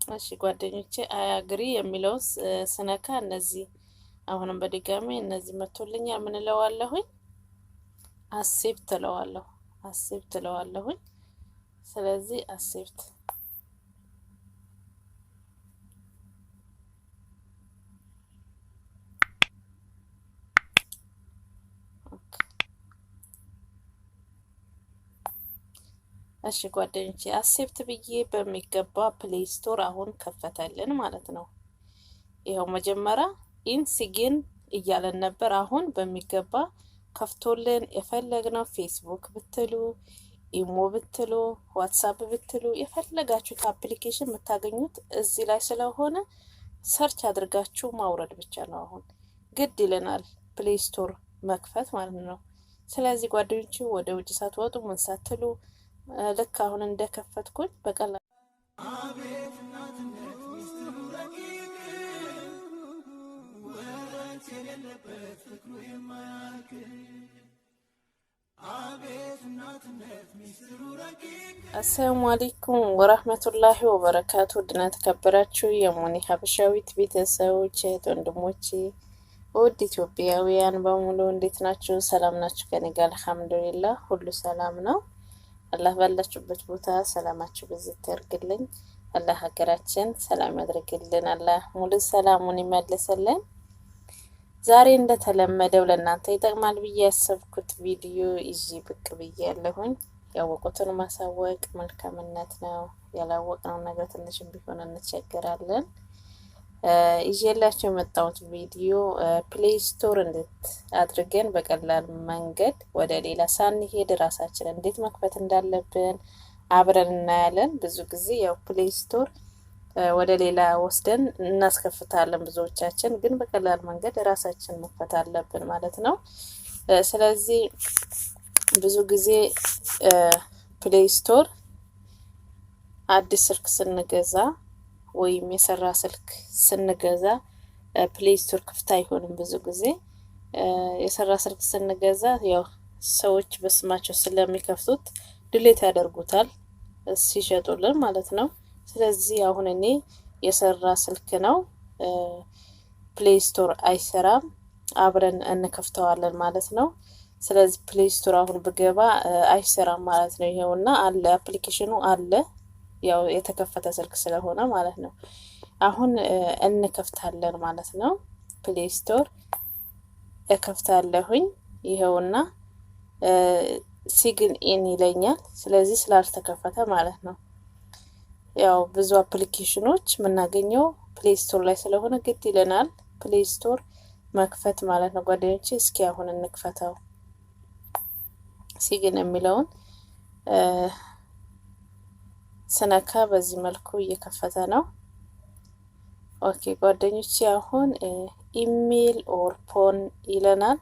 እሺ ጓደኞቼ አያግሪ የሚለው ስነካ እነዚህ አሁንም በድጋሚ እነዚህ መቶልኛል። ምን እለዋለሁኝ? አክሴፕት እለዋለሁ። አክሴፕት እለዋለሁኝ። ስለዚህ አክሴፕት እሺ ጓደኞቼ አክሴፕት ብዬ በሚገባ ፕሌይ ስቶር አሁን ከፈተልን ማለት ነው። ይኸው መጀመሪያ ኢንሲግን እያለን ነበር። አሁን በሚገባ ከፍቶልን የፈለግነው ፌስቡክ ብትሉ፣ ኢሞ ብትሉ፣ ዋትሳፕ ብትሉ የፈለጋችሁት አፕሊኬሽን የምታገኙት እዚህ ላይ ስለሆነ ሰርች አድርጋችሁ ማውረድ ብቻ ነው። አሁን ግድ ይለናል ፕሌይ ስቶር መክፈት ማለት ነው። ስለዚህ ጓደኞቹ ወደ ውጭ ሳትወጡ ምን ሳትሉ ልክ አሁን እንደከፈትኩኝ በቀላሉ አቤት እናትነት ሚስጥሩ ረቂቅ ወረት የሌለበት ፍቅሩ የማያልቅ አቤት እናትነት ሚስጥሩ ረቂቅ። አሰላሙ አለይኩም ወራህመቱላሂ ወበረካቱ። ድና ተከበራችሁ የሙኒ ሀበሻዊት ቤተሰቦች እህት ወንድሞቼ ውድ ኢትዮጵያውያን በሙሉ እንዴት ናችሁ? ሰላም ናችሁ? ከኔ ጋር አልሐምዱሊላህ ሁሉ ሰላም ነው። አላህ ባላችሁበት ቦታ ሰላማችሁ ብዝት ያርግልኝ። አላህ ሀገራችን ሰላም ያድርግልን። አላህ ሙሉ ሰላሙን ይመልስልን። ዛሬ እንደተለመደው ለእናንተ ይጠቅማል ብዬ ያሰብኩት ቪዲዮ ይዤ ብቅ ብያለሁኝ። ያወቁትን ማሳወቅ መልካምነት ነው። ያላወቅነው ነገር ትንሽም ቢሆን እንቸገራለን። ይዤላችሁ የመጣሁት ቪዲዮ ፕሌይ ስቶር እንዴት አድርገን በቀላል መንገድ ወደ ሌላ ሳንሄድ ራሳችን እንዴት መክፈት እንዳለብን አብረን እናያለን። ብዙ ጊዜ ያው ፕሌይ ስቶር ወደ ሌላ ወስደን እናስከፍታለን ብዙዎቻችን፣ ግን በቀላል መንገድ ራሳችን መክፈት አለብን ማለት ነው። ስለዚህ ብዙ ጊዜ ፕሌይ ስቶር አዲስ ስልክ ስንገዛ ወይም የሰራ ስልክ ስንገዛ ፕሌይ ስቶር ክፍት አይሆንም። ብዙ ጊዜ የሰራ ስልክ ስንገዛ ያው ሰዎች በስማቸው ስለሚከፍቱት ድሌት ያደርጉታል ሲሸጡልን ማለት ነው። ስለዚህ አሁን እኔ የሰራ ስልክ ነው፣ ፕሌይ ስቶር አይሰራም። አብረን እንከፍተዋለን ማለት ነው። ስለዚህ ፕሌይ ስቶር አሁን ብገባ አይሰራም ማለት ነው። ይሄውና አለ፣ አፕሊኬሽኑ አለ፣ ያው የተከፈተ ስልክ ስለሆነ ማለት ነው። አሁን እንከፍታለን ማለት ነው። ፕሌይ ስቶር እከፍታለሁኝ። ይሄውና ሲግን ኢን ይለኛል። ስለዚህ ስላልተከፈተ ማለት ነው። ያው ብዙ አፕሊኬሽኖች የምናገኘው ፕሌይ ስቶር ላይ ስለሆነ ግድ ይለናል ፕሌይ ስቶር መክፈት ማለት ነው። ጓደኞቼ እስኪ አሁን እንክፈተው። ሲግን የሚለውን ስነካ በዚህ መልኩ እየከፈተ ነው። ኦኬ ጓደኞቼ አሁን ኢሜል ኦር ፎን ይለናል።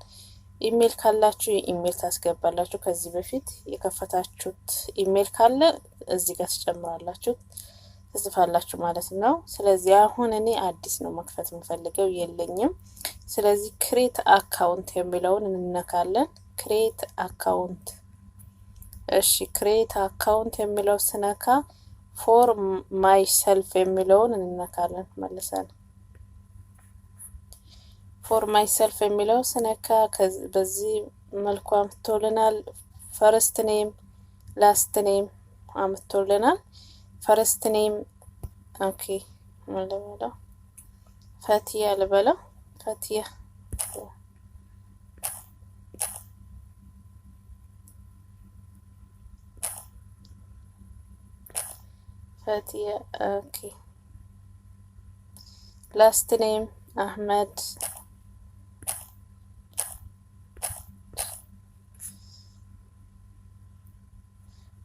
ኢሜል ካላችሁ ኢሜል ታስገባላችሁ። ከዚህ በፊት የከፈታችሁት ኢሜል ካለ እዚህ ጋር ትጨምራላችሁ፣ ትጽፋላችሁ ማለት ነው። ስለዚህ አሁን እኔ አዲስ ነው መክፈት የምፈልገው የለኝም። ስለዚህ ክሬት አካውንት የሚለውን እንነካለን። ክሬት አካውንት። እሺ ክሬት አካውንት የሚለው ስነካ ፎር ማይ ሰልፍ የሚለውን እንነካለን መልሰን። ፎር ማይ ሰልፍ የሚለው ስነካ በዚህ መልኩ አምጥቶልናል። ፈርስት ኔም ላስት ኔም አምጥቶልናል። ፈርስት ኔም ኦኬ ልበለው፣ ፈቲያ ልበለው፣ ፈቲያ ፈቲያ ኦኬ። ላስት ኔም አህመድ፣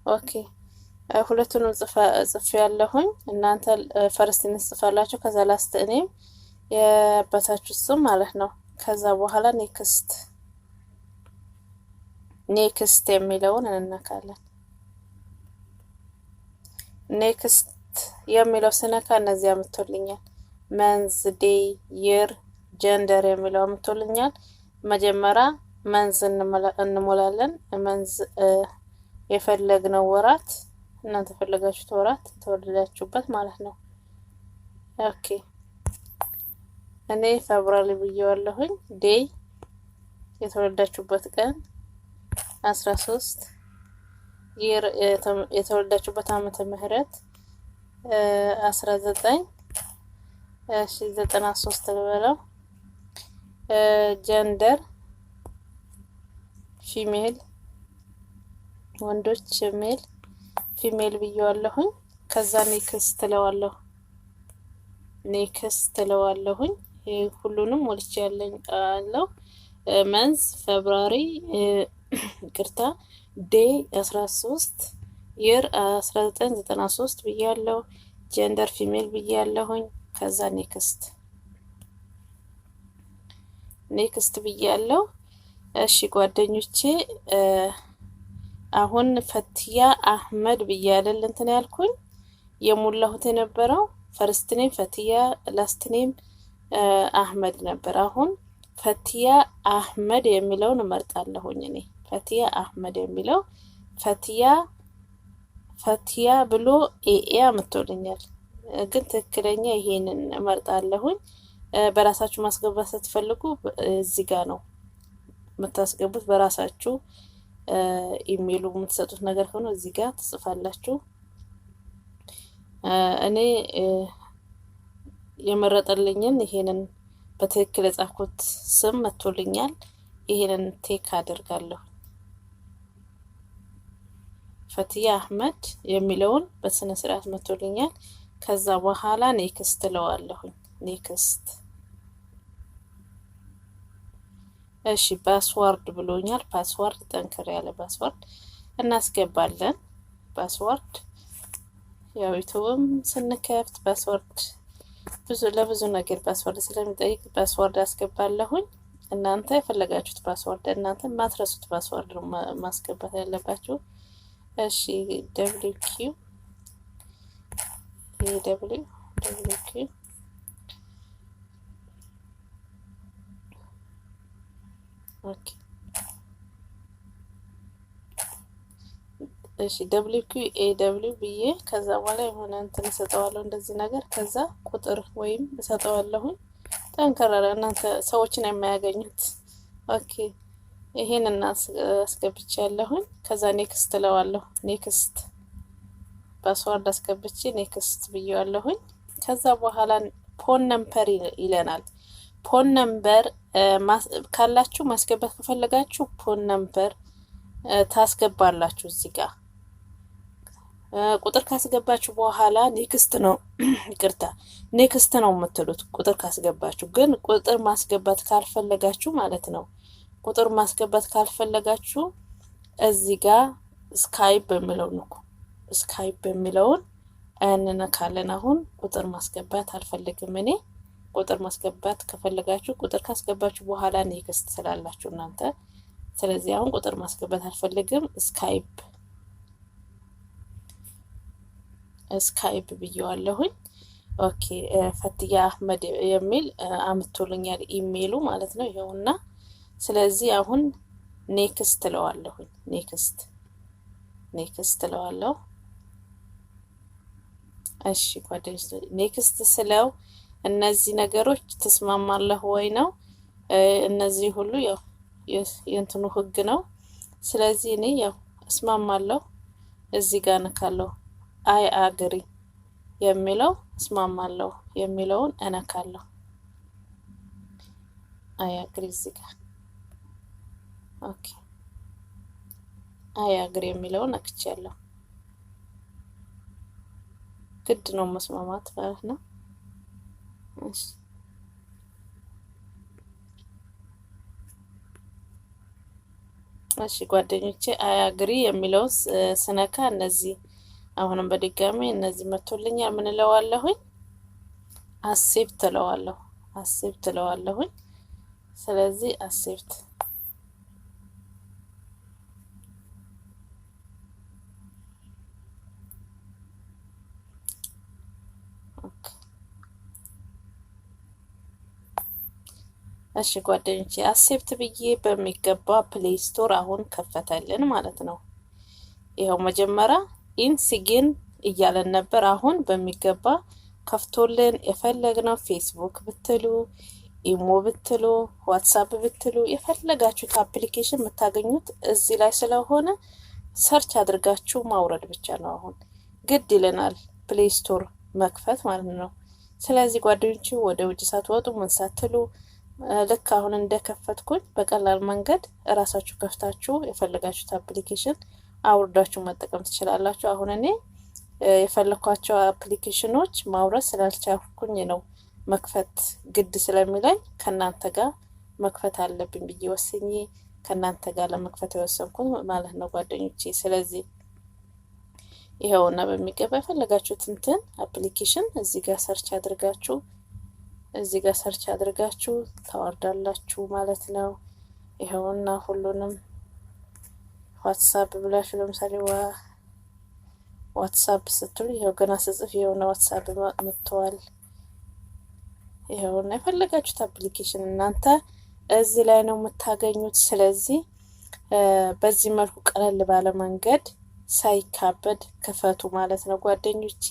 ኦኬ። ሁለቱንም ጽፍ ያለሁኝ እናንተ ፈርስት ኔም ጽፋላችሁ፣ ከዛ ላስት ኔም የአባታችሁ ስም ማለት ነው። ከዛ በኋላ ኔክስት የሚለውን እንነካለን። ኔክስት የሚለው ስነካ እነዚህ አምጥቶልኛል። መንዝ፣ ዴይ፣ ይር፣ ጀንደር የሚለው አምጥቶልኛል። መጀመሪያ መንዝ እንሞላለን። መንዝ የፈለግነው ወራት እናንተ ፈለጋችሁት ወራት ተወለዳችሁበት ማለት ነው። ኦኬ እኔ ፌብሩዋሪ ብዬዋለሁኝ። ዴይ የተወለዳችሁበት ቀን 13 ይር የተወለዳችሁበት ዓመተ ምህረት 1993 ልበለው። ጀንደር ፊሜል ወንዶች ሜል ፊሜል ብዬዋለሁኝ። ከዛ ኔክስት ትለዋለሁ ትለዋለሁኝ። ይሄ ሁሉንም ሞልቼ ያለኝ አለው። መንዝ ፌብሩዋሪ ይቅርታ ዴይ 13 ይር 1993 ብያለሁ። ጀንደር ፊሜል ብያለሁኝ። ከዛ ኔክስት ብያለሁ። እሺ ጓደኞቼ አሁን ፈትያ አህመድ ብያለሁ እንትን ያልኩኝ የሞላሁት የነበረው ፈርስት ኔም ፈትያ ላስት ኔም አህመድ ነበር። አሁን ፈትያ አህመድ የሚለውን እመርጣለሁኝ እኔ ፈትያ አህመድ የሚለው ፈትያ ብሎ ኤኤ አምጥቶልኛል፣ ግን ትክክለኛ ይሄንን እመርጣለሁኝ። በራሳችሁ ማስገባት ስትፈልጉ እዚህ ጋር ነው የምታስገቡት። በራሳችሁ ኢሜይሉ የምትሰጡት ነገር ሆኖ እዚህ ጋር ትጽፋላችሁ። እኔ የመረጠልኝን ይሄንን በትክክል የጻፍኩት ስም መጥቶልኛል። ይሄንን ቴክ አደርጋለሁ። ፈትያ አህመድ የሚለውን በስነ ስርዓት መጥቶልኛል። ከዛ በኋላ ኔክስት እለዋለሁኝ። ኔክስት እሺ ፓስዋርድ ብሎኛል። ፓስዋርድ ጠንከር ያለ ፓስዋርድ እናስገባለን። ፓስዋርድ ያው ዩቲዩብም ስንከፍት ፓስዋርድ ለብዙ ነገር ፓስዋርድ ስለሚጠይቅ ፓስዋርድ አስገባለሁኝ። እናንተ የፈለጋችሁት ፓስዋርድ እናንተ ማትረሱት ፓስዋርድ ማስገባት ያለባችሁ። እሺ ደብሊው ኪው ኦኬ እሺ ደብሊው ኪው ኤ ደብሊው ብዬ ከዛ በኋላ የሆነ እንትን እሰጠዋለሁ እንደዚህ ነገር። ከዛ ቁጥር ወይም እሰጠዋለሁኝ። ጠንከራለ እናንተ ሰዎችን የማያገኙት። ኦኬ ይሄን አስገብቻለሁኝ። ከዛ ኔክስት እለዋለሁ። ኔክስት ፓስዋርድ አስገብቼ ኔክስት ብዬዋለሁኝ። ከዛ በኋላ ፎን ነምበር ይለናል። ፎን ነምበር ካላችሁ ማስገባት ከፈለጋችሁ ፎን ነምበር ታስገባላችሁ እዚህ ጋር። ቁጥር ካስገባችሁ በኋላ ኔክስት ነው ይቅርታ ኔክስት ነው የምትሉት። ቁጥር ካስገባችሁ ግን ቁጥር ማስገባት ካልፈለጋችሁ ማለት ነው። ቁጥር ማስገባት ካልፈለጋችሁ እዚህ ጋር ስካይፕ በሚለው ነው። ስካይፕ በሚለውን እንነካለን። አሁን ቁጥር ማስገባት አልፈልግም እኔ። ቁጥር ማስገባት ከፈለጋችሁ ቁጥር ካስገባችሁ በኋላ ኔክስት ስላላችሁ እናንተ። ስለዚህ አሁን ቁጥር ማስገባት አልፈልግም። ስካይፕ ብዬዋለሁኝ። ኦኬ ፈትያ አህመድ የሚል አምጥቶልኛል ኢሜይሉ ማለት ነው ይሄውና። ስለዚህ አሁን ኔክስት እለዋለሁኝ። ኔክስት እለዋለሁ። እሺ ጓደኞች ኔክስት ስለው እነዚህ ነገሮች ትስማማለህ ወይ ነው። እነዚህ ሁሉ ያው የእንትኑ ህግ ነው። ስለዚህ እኔ ያው እስማማለሁ። እዚህ ጋር ነካለሁ። አይ አግሪ የሚለው እስማማለሁ የሚለውን እነካለሁ። አይ አግሪ እዚህ ጋር ኦኬ። አይ አግሪ የሚለውን ነክቻለሁ። ግድ ነው መስማማት ማለት ነው። እሺ ጓደኞቼ አይ አግሪ የሚለውን ስነካ እነዚህ አሁንም በድጋሚ እነዚህ መጥቶልኛል። ምን እለዋለሁኝ? አክሴፕት እለዋለሁኝ። ስለዚህ አክሴፕት እሺ ጓደኞቼ አክሴፕት ብዬ በሚገባ ፕሌይ ስቶር አሁን ከፈተልን ማለት ነው። ይኸው መጀመሪያ ኢንሲግን እያለን ነበር። አሁን በሚገባ ከፍቶልን የፈለግነው ፌስቡክ ብትሉ፣ ኢሞ ብትሉ፣ ዋትሳፕ ብትሉ የፈለጋችሁት አፕሊኬሽን የምታገኙት እዚህ ላይ ስለሆነ ሰርች አድርጋችሁ ማውረድ ብቻ ነው። አሁን ግድ ይለናል ፕሌይ ስቶር መክፈት ማለት ነው። ስለዚህ ጓደኞቼ ወደ ውጭ ሳትወጡ ምን ሳትሉ ልክ አሁን እንደከፈትኩኝ በቀላል መንገድ እራሳችሁ ከፍታችሁ የፈለጋችሁት አፕሊኬሽን አውርዳችሁ መጠቀም ትችላላችሁ። አሁን እኔ የፈለኳቸው አፕሊኬሽኖች ማውረድ ስላልቻልኩኝ ነው መክፈት ግድ ስለሚለኝ ከናንተ ጋር መክፈት አለብኝ ብዬ ወስኜ ከናንተ ጋር ለመክፈት የወሰንኩት ማለት ነው ጓደኞቼ። ስለዚህ ይሄውና በሚገባ የፈለጋችሁት እንትን አፕሊኬሽን እዚህ ጋር ሰርች አድርጋችሁ ታወርዳላችሁ ማለት ነው። ይሄውና ሁሉንም ዋትሳፕ ብላችሁ ለምሳሌ ዋትሳፕ ስትሉ ይሄው ገና ስጽፍ ይሄውና ዋትሳፕ መጥቷል። ይሄውና የፈለጋችሁት አፕሊኬሽን እናንተ እዚህ ላይ ነው የምታገኙት። ስለዚህ በዚህ መልኩ ቀለል ባለ መንገድ ሳይካበድ ክፈቱ ማለት ነው ጓደኞቼ።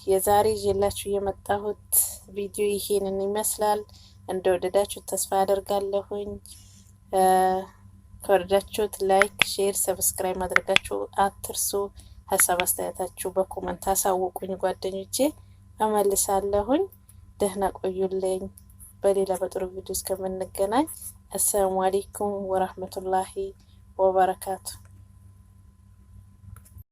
የዛሬ ይዤላችሁ የመጣሁት ቪዲዮ ይሄንን ይመስላል። እንደወደዳችሁ ተስፋ አደርጋለሁኝ። ከወደዳችሁት ላይክ፣ ሼር፣ ሰብስክራይብ ማድረጋችሁ አትርሱ። ሀሳብ አስተያየታችሁ በኮመንት አሳውቁኝ ጓደኞቼ፣ እመልሳለሁኝ። ደህና ቆዩልኝ። በሌላ በጥሩ ቪዲዮ እስከምንገናኝ አሰላሙ አለይኩም ወራህመቱላሂ ወበረካቱ።